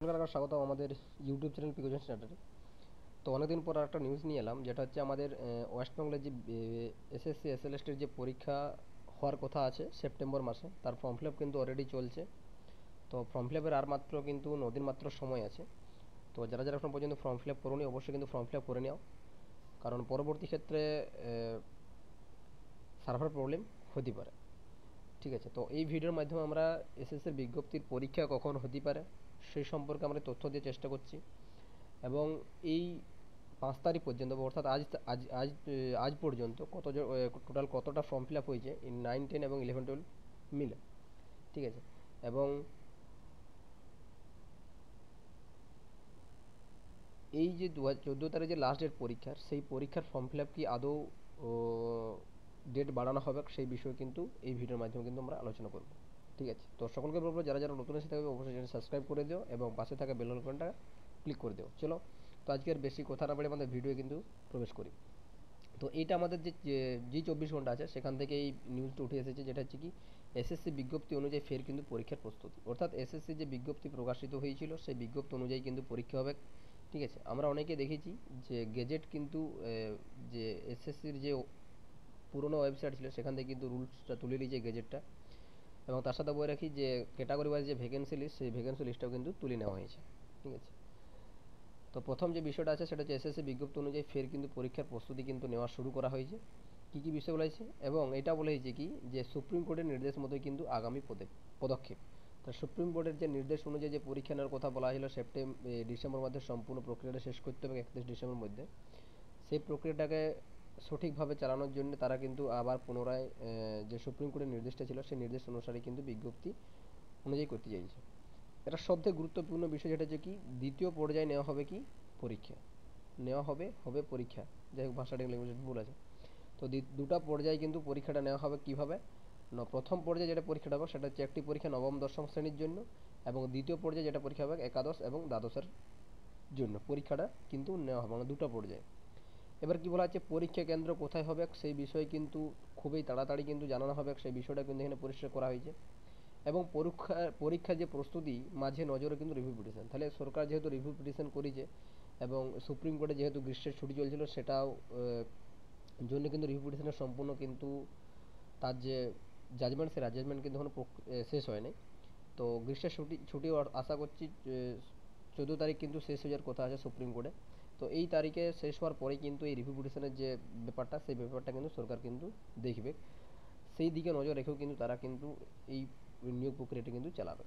আপনাদের স্বাগত আমাদের ইউটিউব চ্যানেল পিকোজন সেন্টারে। তো অনেকদিন পর একটা নিউজ নিয়ে এলাম, যেটা হচ্ছে আমাদের ওয়েস্ট বেঙ্গলের যে এসএসসি এসএলএসটির যে পরীক্ষা হওয়ার কথা আছে সেপ্টেম্বর মাসে, তার ফর্ম ফিল আপ কিন্তু অলরেডি চলছে। তো ফর্ম ফিল আপের আর মাত্র কিন্তু 9 দিন মাত্র সময় আছে। তো যারা যারা এখন পর্যন্ত ফর্ম ফিল আপ করোনি, অবশ্যই কিন্তু ফর্ম ফিল আপ করে নাও, কারণ পরবর্তী ক্ষেত্রে সার্ভার প্রবলেম হতে পারে। ঠিক আছে, তো এই ভিডিওর মাধ্যমে আমরা এসএসসির বিজ্ঞপ্তির পরীক্ষা কখন হতে পারে সেই সম্পর্কে আমরা তথ্য দিয়ে চেষ্টা করছি। এবং এই 5 তারিখ পর্যন্ত, অর্থাৎ আজ আজ আজ আজ পর্যন্ত টোটাল কতটা ফর্ম ফিল আপ হয়েছে এই 9, 10 এবং 11, 12 মিলে। ঠিক আছে, এবং এই যে 14 তারিখ যে লাস্ট ডেট পরীক্ষার, সেই পরীক্ষার ফর্ম ফিল আপ কি আদৌ ডেট বাড়ানো হবে সেই বিষয়ে কিন্তু এই ভিডিওর মাধ্যমে কিন্তু আমরা আলোচনা করব। ঠিক আছে, তো সকলকে বলবো যারা যারা নতুন এসে থাকবে অবশ্যই চ্যানেল সাবস্ক্রাইব করে দিও এবং পাশে থাকা বেল আইকনটা ক্লিক করে দিও। চলো, তো আজকে আর বেশি কথা না বলে আমাদের ভিডিও কিন্তু প্রবেশ করি। তো এইটা আমাদের যে জি 24 ঘন্টা আছে সেখান থেকে এই নিউজটা উঠে এসেছে, যেটা হচ্ছে কি এসএসসি বিজ্ঞপ্তি অনুযায়ী ফের কিন্তু পরীক্ষার প্রস্তুতি, অর্থাৎ এসএসসি যে বিজ্ঞপ্তি প্রকাশিত হয়েছিল সেই বিজ্ঞপ্তি অনুযায়ী কিন্তু পরীক্ষা হবে। ঠিক আছে, আমরা অনেকে দেখেছি যে গেজেট কিন্তু যে এসএসসির যে পুরনো ওয়েবসাইট ছিল সেখান থেকে কিন্তু রুলসটা তুলে নিয়েছে গেজেটটা, এবং তার সাথে বলে রাখি যে ক্যাটাগরি ওয়াইজ যে ভ্যাকেন্সি লিস্ট, সেই ভ্যাকেন্সি লিস্টটাও কিন্তু তুলে নেওয়া হয়েছে। ঠিক আছে, তো প্রথম যে বিষয়টা আছে সেটা হচ্ছে এসএসসি বিজ্ঞপ্তি অনুযায়ী ফের কিন্তু পরীক্ষার প্রস্তুতি কিন্তু নেওয়া শুরু করা হয়েছে। কী কী বিষয় বলা হয়েছে, এবং এটা বলা হয়েছে কি যে সুপ্রিম কোর্টের নির্দেশ মতোই কিন্তু আগামী পদক্ষেপ। তা সুপ্রিম কোর্টের যে নির্দেশ অনুযায়ী যে পরীক্ষা নেওয়ার কথা বলা হয়েছিল ডিসেম্বর মধ্যে সম্পূর্ণ প্রক্রিয়াটা শেষ করতে হবে 31 ডিসেম্বর মধ্যে, সেই প্রক্রিয়াটাকে সঠিকভাবে চালানোর জন্য তারা কিন্তু আবার পুনরায় যে সুপ্রিম কোর্টের নির্দেশটা ছিল সেই নির্দেশ অনুসারে কিন্তু বিজ্ঞপ্তি অনুযায়ী করতে চাইছে। এটা সবথেকে গুরুত্বপূর্ণ বিষয়, যেটা হচ্ছে কি দ্বিতীয় পর্যায়ে নেওয়া হবে কি পরীক্ষা, নেওয়া হবে হবে পরীক্ষা, যাই হোক ভাষাটা ল্যাঙ্গুয়েজ ভুল আছে। তো দুটা পর্যায়ে কিন্তু পরীক্ষাটা নেওয়া হবে কিভাবে না, প্রথম পর্যায়ে যেটা পরীক্ষাটা হবে সেটা হচ্ছে একটি পরীক্ষা নবম দশম শ্রেণীর জন্য, এবং দ্বিতীয় পর্যায়ে যেটা পরীক্ষা হবে একাদশ এবং দ্বাদশের জন্য পরীক্ষাটা কিন্তু নেওয়া হবে, মানে দুটো পর্যায়ে। এবার কি বলা হচ্ছে পরীক্ষা কেন্দ্র কোথায় হবে সেই বিষয়ে কিন্তু খুবই তাড়াতাড়ি কিন্তু জানানো হবে, সেই বিষয়টা কিন্তু এখানে পরিষ্কার করা হয়েছে। এবং পরীক্ষার যে প্রস্তুতি মাঝে নজরে কিন্তু রিভিউ পিটিশন, তাহলে সরকার যেহেতু রিভিউ পিটিশন করেছে এবং সুপ্রিম কোর্টে যেহেতু গ্রীষ্মের ছুটি চলছিল সেটাও জন্য কিন্তু রিভিউ পিটিশনের সম্পূর্ণ কিন্তু তার যে জাজমেন্ট, সেই জাজমেন্ট কিন্তু এখনো শেষ হয় নাই। তো গ্রীষ্মের ছুটিও আশা করছি 14 তারিখ কিন্তু শেষ হয়ে যাওয়ার কথা আছে সুপ্রিম কোর্টে। তো এই তারিখে শেষ হওয়ার পরে কিন্তু এই রিভিউ পিটিশনের যে ব্যাপারটা, সেই ব্যাপারটা কিন্তু সরকার কিন্তু দেখবে, সেই দিকে নজর রেখেও কিন্তু তারা কিন্তু এই নিয়োগ প্রক্রিয়াটি কিন্তু চালাবে।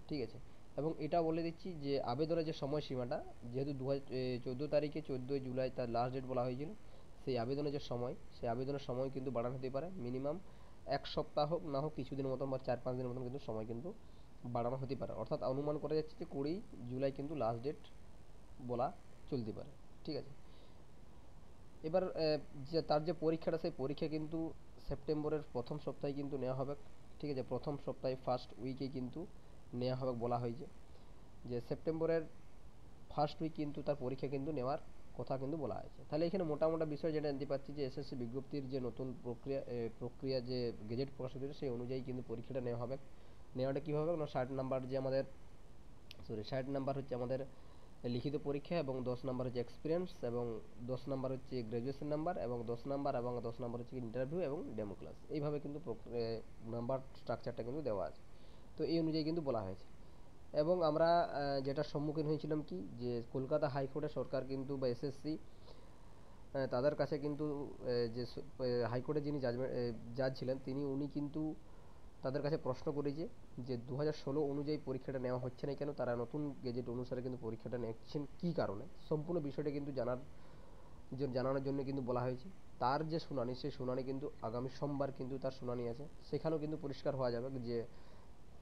ঠিক আছে, এবং এটা বলে দিচ্ছি যে আবেদনের যে সময়সীমাটা, যেহেতু 14 তারিখে 14 জুলাই তার লাস্ট ডেট বলা হয়েছিল, সেই আবেদনের যে সময়, সেই আবেদনের সময় কিন্তু বাড়ানো হতে পারে, মিনিমাম 1 সপ্তাহ হোক না হোক কিছুদিনের মতন বা 4-5 দিনের মতন কিন্তু সময় কিন্তু বাড়ানো হতে পারে, অর্থাৎ অনুমান করা যাচ্ছে যে 20 জুলাই কিন্তু লাস্ট ডেট বলা চলতে পারে। ঠিক আছে, এবার যে তার যে পরীক্ষাটা, সেই পরীক্ষা কিন্তু সেপ্টেম্বরের প্রথম সপ্তাহে কিন্তু নেওয়া হবে। ঠিক আছে, প্রথম সপ্তাহে ফার্স্ট উইকে কিন্তু নেওয়া হবে বলা হয়েছে, যে সেপ্টেম্বরের ফার্স্ট উইক কিন্তু তার পরীক্ষা কিন্তু নেওয়ার কথা কিন্তু বলা হয়েছে। তাহলে এখানে মোটামোটা বিষয় যেটা জানতে পারছি যে এসএসসি বিজ্ঞপ্তির যে নতুন প্রক্রিয়া যে গেজেট প্রকাশিত হয়েছে সেই অনুযায়ী কিন্তু পরীক্ষাটা নেওয়া হবে। নেওয়াটা কীভাবে হবে না, 60 নাম্বার যে আমাদের, সরি 60 নাম্বার হচ্ছে আমাদের লিখিত পরীক্ষা, এবং 10 নাম্বার হচ্ছে এক্সপিরিয়েন্স, এবং 10 নাম্বার হচ্ছে গ্র্যাজুয়েশন নাম্বার, এবং 10 নাম্বার এবং 10 নাম্বার হচ্ছে ইন্টারভিউ এবং ডেমো ক্লাস। এইভাবে কিন্তু নাম্বার স্ট্রাকচারটা কিন্তু দেওয়া আছে। তো এই অনুযায়ী কিন্তু বলা হয়েছে। এবং আমরা যেটা সম্মুখীন হয়েছিলাম কি যে কলকাতা হাইকোর্টে সরকার কিন্তু বা এসএসসি তাদের কাছে কিন্তু যে হাইকোর্টে যিনি জাজ ছিলেন উনি কিন্তু তাদের কাছে প্রশ্ন করেছে যে 2016 অনুযায়ী পরীক্ষাটা নেওয়া হচ্ছে না কেন, তারা নতুন গেজেট অনুসারে কিন্তু পরীক্ষাটা নিচ্ছেন কী কারণে, সম্পূর্ণ বিষয়টা কিন্তু জানানোর জন্য কিন্তু বলা হয়েছে। তার যে শুনানি, সেই শুনানি কিন্তু আগামী সোমবার কিন্তু তার শুনানি আছে, সেখানেও কিন্তু পরিষ্কার হওয়া যাবে যে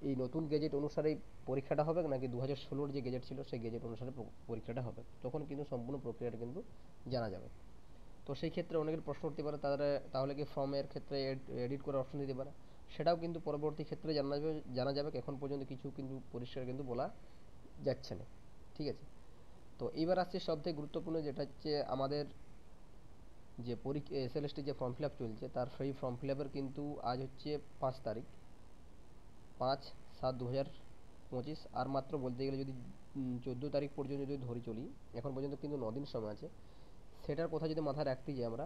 এই নতুন গেজেট অনুসারেই পরীক্ষাটা হবে নাকি 2016-র যে গেজেট ছিল সেই গেজেট অনুসারে পরীক্ষাটা হবে, তখন কিন্তু সম্পূর্ণ প্রক্রিয়াটা কিন্তু জানা যাবে। তো সেই ক্ষেত্রে অনেকের প্রশ্ন উঠতে পারে তাহলে কি ফর্মের ক্ষেত্রে এডিট করার অপশন দিতে পারে, সেটাও কিন্তু পরবর্তী ক্ষেত্রে জানা যাবে, এখন পর্যন্ত কিছু কিন্তু পরিষ্কার কিন্তু বলা যাচ্ছে না। ঠিক আছে, তো এবার আসছে সবথেকে গুরুত্বপূর্ণ, যেটা হচ্ছে আমাদের যে পরীক্ষা এসএলএসটি যে ফর্ম ফিল আপ চলছে তার সেই ফর্ম ফিল আপের কিন্তু আজ হচ্ছে 5 তারিখ, 5/7/2025, আর মাত্র বলতে গেলে যদি 14 তারিখ পর্যন্ত যদি ধরে চলি, এখন পর্যন্ত কিন্তু 9 দিন সময় আছে। সেটার কথা যদি মাথায় রাখতে যাই আমরা,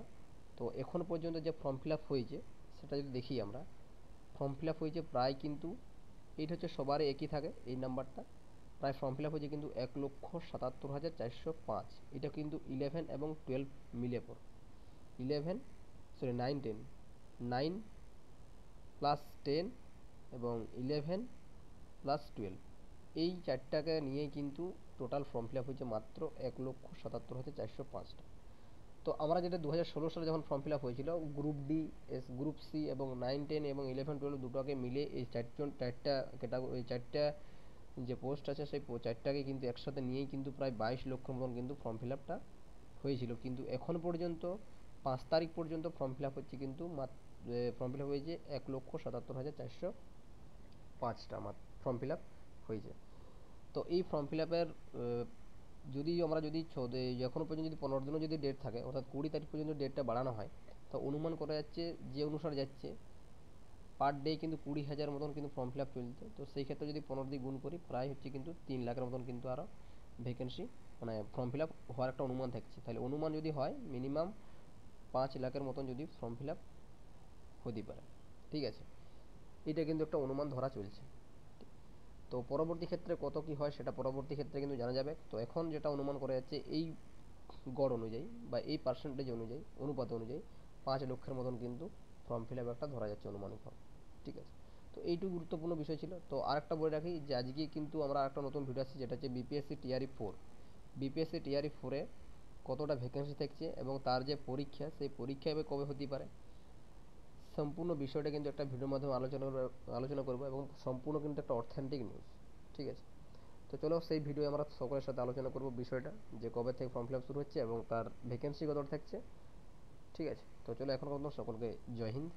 তো এখন পর্যন্ত যে ফর্ম ফিল আপ হয়েছে সেটা যদি দেখি আমরা, ফর্ম ফিল আপ হয়েছে প্রায় কিন্তু, এইটা হচ্ছে সবারই একই থাকে এই নাম্বারটা, প্রায় ফর্ম ফিল আপ হয়েছে কিন্তু 1,77,405। এটা কিন্তু 11 এবং 12 মিলে পর, 11 সরি 9 10, 9 প্লাস 10 এবং 11 প্লাস 12, এই চারটাকে নিয়েই কিন্তু টোটাল ফর্ম ফিল আপ হয়েছে মাত্র 1,77,405টা। তো আমরা যেটা 2016 সালে যখন ফর্ম ফিল আপ হয়েছিল, গ্রুপ ডি, গ্রুপ সি এবং 9 10 এবং 11 12 দুটোকে মিলে এই চারটা ক্যাটাগরি, এই চারটা যে পোস্ট আছে সেই চারটাকে কিন্তু একসাথে নিয়েই কিন্তু প্রায় 22 লক্ষ মতন কিন্তু ফর্ম ফিল আপটা হয়েছিল। কিন্তু এখন পর্যন্ত 5 তারিখ পর্যন্ত ফর্ম ফিল আপ হচ্ছে কিন্তু ফর্ম ফিল আপ হয়েছে 1,77,405টা আমার ফর্ম ফিল আপ হয়েছে। তো এই ফর্ম ফিল আপের যদি আমরা যদি এখনো পর্যন্ত যদি 15 দিনও যদি ডেট থাকে, অর্থাৎ 20 তারিখ পর্যন্ত ডেটটা বাড়ানো হয়, তো অনুমান করা যাচ্ছে যে অনুসারে যাচ্ছে পার ডে কিন্তু 20,000 মতন কিন্তু ফর্ম ফিল আপ চলছে। তো সেই ক্ষেত্রে যদি 15 দিয়ে গুণ করি, প্রায় হচ্ছে কিন্তু 3 লাখের মতন কিন্তু আরও ভ্যাকেন্সি, মানে ফর্ম ফিল আপ হওয়ার একটা অনুমান থাকছে। তাহলে অনুমান যদি হয় মিনিমাম 5 লাখের মতন যদি ফর্ম ফিল আপ হতে পারে। ঠিক আছে, এটা কিন্তু একটা অনুমান ধরা চলছে। তো পরবর্তী ক্ষেত্রে কত কি হয় সেটা পরবর্তী ক্ষেত্রে কিন্তু জানা যাবে। তো এখন যেটা অনুমান করা যাচ্ছে এই গড় অনুযায়ী বা এই পার্সেন্টেজ অনুযায়ী, অনুপাত অনুযায়ী 5 লক্ষের মতন কিন্তু ফর্ম ফিল আপ একটা ধরা যাচ্ছে অনুমানিক ভাবে। ঠিক আছে, তো এইটুকু গুরুত্বপূর্ণ বিষয় ছিল। তো আরেকটা বলে রাখি যে আজকে কিন্তু আমরা একটা নতুন ভিডিও আসছি, যেটা হচ্ছে বিপিএসসি টিআরই 4, বিপিএসসি টিআরই 4-এ কতটা ভ্যাকেন্সি থাকছে এবং তার যে পরীক্ষা, সেই পরীক্ষা এবার কবে হতে পারে, সম্পূর্ণ বিষয়টা কিন্তু একটা ভিডিওর মাধ্যমে আলোচনা করবো এবং সম্পূর্ণ কিন্তু একটা অথেন্টিক নিউজ। ঠিক আছে, তো চলো সেই ভিডিও আমরা সকলের সাথে আলোচনা করব বিষয়টা, যে কবে থেকে ফর্ম ফিল আপ শুরু হচ্ছে এবং তার ভ্যাকেন্সি কতটা থাকছে। ঠিক আছে, তো চলো এখন পর্যন্ত সকলকে জয় হিন্দ।